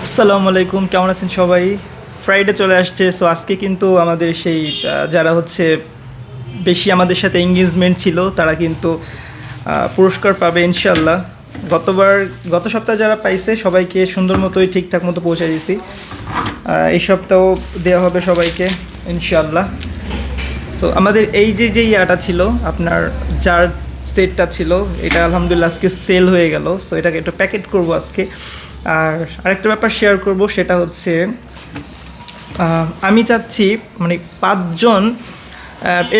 আসসালামু আলাইকুম, কেমন আছেন সবাই? ফ্রাইডে চলে আসছে, সো আজকে কিন্তু আমাদের সেই যারা হচ্ছে বেশি আমাদের সাথে এঙ্গেজমেন্ট ছিল তারা কিন্তু পুরস্কার পাবে ইনশাল্লাহ। গতবার গত সপ্তাহে যারা পাইছে সবাইকে সুন্দর মতোই ঠিকঠাক মতো পৌঁছে দিয়েছি। এই সপ্তাহ দেওয়া হবে সবাইকে ইনশাল্লাহ। সো আমাদের এই যে ইয়াটা ছিল আপনার, যার সেটটা ছিল, এটা আলহামদুলিল্লাহ আজকে সেল হয়ে গেল। সো এটাকে একটু প্যাকেট করব আজকে। আর আরেকটা ব্যাপার শেয়ার করব, সেটা হচ্ছে আমি চাচ্ছি মানে 5 জন,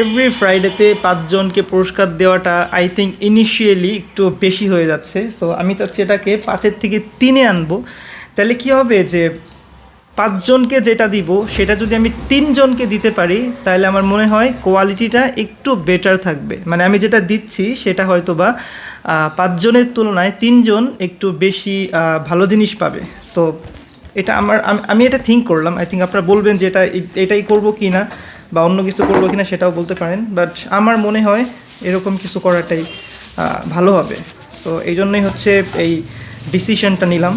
এভরি ফ্রাইডেতে 5 জনকে পুরস্কার দেওয়াটা আই থিঙ্ক ইনিশিয়ালি একটু বেশি হয়ে যাচ্ছে। সো আমি চাচ্ছি এটাকে 5-এর থেকে 3-এ আনবো। তাহলে কী হবে যে 5 জনকে যেটা দিব সেটা যদি আমি 3 জনকে দিতে পারি তাহলে আমার মনে হয় কোয়ালিটিটা একটু বেটার থাকবে। মানে আমি যেটা দিচ্ছি সেটা হয়তো বা 5 জনের তুলনায় 3 জন একটু বেশি ভালো জিনিস পাবে। সো এটা আমি এটা থিঙ্ক করলাম। আই থিঙ্ক আপনারা বলবেন যে এটাই করবো কি না বা অন্য কিছু করবো কি না সেটাও বলতে পারেন, বাট আমার মনে হয় এরকম কিছু করাটাই ভালো হবে। সো এই জন্যই হচ্ছে এই ডিসিশনটা নিলাম।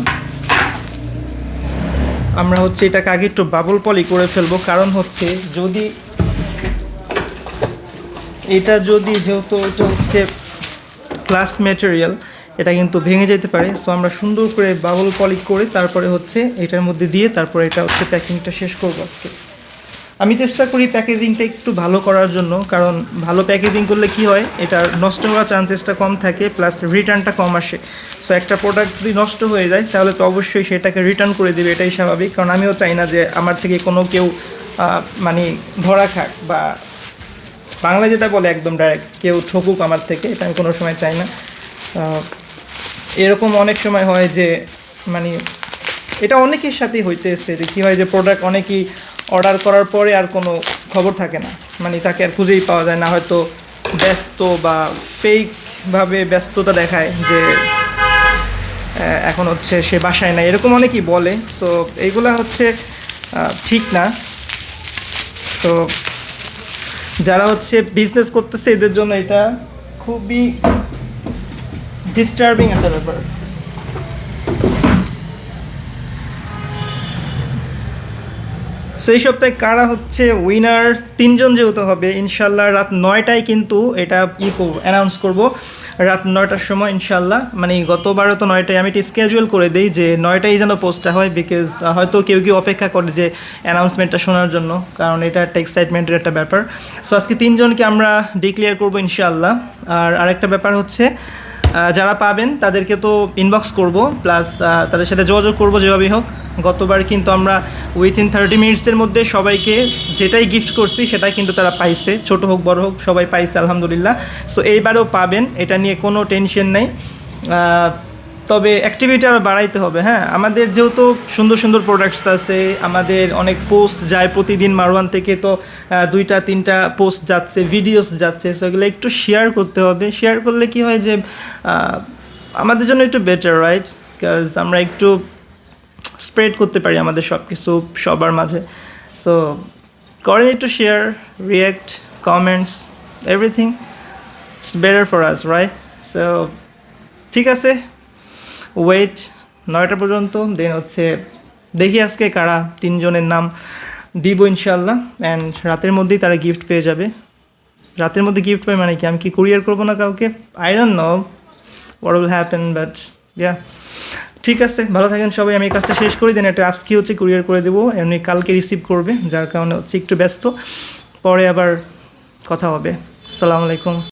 আমরা হচ্ছে এটাকে আগে একটু বাবল পলি করে ফেলবো, কারণ হচ্ছে যদি যেহেতু এটা হচ্ছে গ্লাস ম্যাটেরিয়াল, এটা কিন্তু ভেঙে যেতে পারে। সো আমরা সুন্দর করে বাবল পলি করে তারপরে হচ্ছে এটার মধ্যে দিয়ে তারপরে এটা হচ্ছে প্যাকিংটা শেষ করবো আজকে। আমি চেষ্টা করি প্যাকেজিংটা একটু ভালো করার জন্য, কারণ ভালো প্যাকেজিং করলে কি হয়, এটা নষ্ট হওয়ার চান্সেসটা কম থাকে, প্লাস রিটার্নটা কম আসে। সো একটা প্রোডাক্ট যদি নষ্ট হয়ে যায় তাহলে তো অবশ্যই সেটাকে রিটার্ন করে দেবে, এটাই স্বাভাবিক। কারণ আমিও চাই না যে আমার থেকে কোনো কেউ মানে ধরা খাক, বা বাংলা যেটা বলে একদম ডাইরেক্ট কেউ ঠকুক আমার থেকে, এটা আমি কোনো সময় চাই না। এরকম অনেক সময় হয় যে মানে এটা অনেকের সাথেই হইতেছে যে কী হয় যে প্রোডাক্ট অনেকেই অর্ডার করার পরে আর কোনো খবর থাকে না, মানে তাকে আর খুঁজেই পাওয়া যায় না, হয়তো ব্যস্ত বা ফেকভাবে ব্যস্ততা দেখায় যে এখন হচ্ছে সে বাসায় নাই, এরকম অনেকেই বলে। তো এইগুলা হচ্ছে ঠিক না। তো যারা হচ্ছে বিজনেস করতেছে এদের জন্য এটা খুবই ডিস্টার্বিং একটা ব্যাপার। সেই সপ্তাহে কারা হচ্ছে উইনার, 3 জন যেহেতু হবে ইনশাল্লাহ রাত 9টায় কিন্তু এটা অ্যানাউন্স করব, রাত 9টার সময় ইনশাল্লাহ। মানে গতবারও তো 9টায়, আমি এটা স্কেজুয়াল করে দিই যে 9টায় যেন পোস্টটা হয়, বিকজ হয়তো কেউ কেউ অপেক্ষা করে যে অ্যানাউন্সমেন্টটা শোনার জন্য, কারণ এটা একটা এক্সাইটমেন্টের একটা ব্যাপার। সো আজকে 3 জনকে আমরা ডিক্লেয়ার করবো ইনশাল্লাহ। আর আরেকটা ব্যাপার হচ্ছে যারা পাবেন তাদেরকে তো ইনবক্স করব, প্লাস তাদের সাথে যোগাযোগ করব যেভাবেই হোক। গতবার কিন্তু আমরা উইথিন 30 মিনিটসের মধ্যে সবাইকে যেটাই গিফট করছি সেটাই কিন্তু তারা পাইছে, ছোট হোক বড় হোক সবাই পাইছে আলহামদুলিল্লাহ। সো এইবারেও পাবেন, এটা নিয়ে কোনো টেনশন নেই। তবে অ্যাক্টিভিটি আরও বাড়াইতে হবে। হ্যাঁ, আমাদের যেহেতু সুন্দর সুন্দর প্রোডাক্টস আছে, আমাদের অনেক পোস্ট যায় প্রতিদিন মারওয়ান থেকে, তো 2-3টা পোস্ট যাচ্ছে, ভিডিওস যাচ্ছে, সো এগুলো একটু শেয়ার করতে হবে। শেয়ার করলে কি হয় যে আমাদের জন্য একটু বেটার, রাইট? বিকজ আমরা একটু স্প্রেড করতে পারি আমাদের সব কিছু সবার মাঝে। সো করেন একটু share, react, comments, everything it's better for us, right? So ঠিক আছে, ওয়েট 9টা পর্যন্ত, দেন হচ্ছে দেখি আজকে কারা 3 জনের নাম দিব ইনশাল্লাহ। অ্যান্ড রাতের মধ্যেই তারা গিফট পেয়ে যাবে। রাতের মধ্যে গিফট পাই মানে কি, আমি কি কুরিয়ার করবো না কাউকে? I don't know what will happen, but yeah, ঠিক আছে, ভালো থাকেন সবাই। আমি এই কাজটা শেষ করি, দেন এটা আজকে হচ্ছে কুরিয়ার করে দেবো, এমনি কালকে রিসিভ করবে, যার কারণে হচ্ছে একটু ব্যস্ত, পরে আবার কথা হবে। আসসালামু আলাইকুম।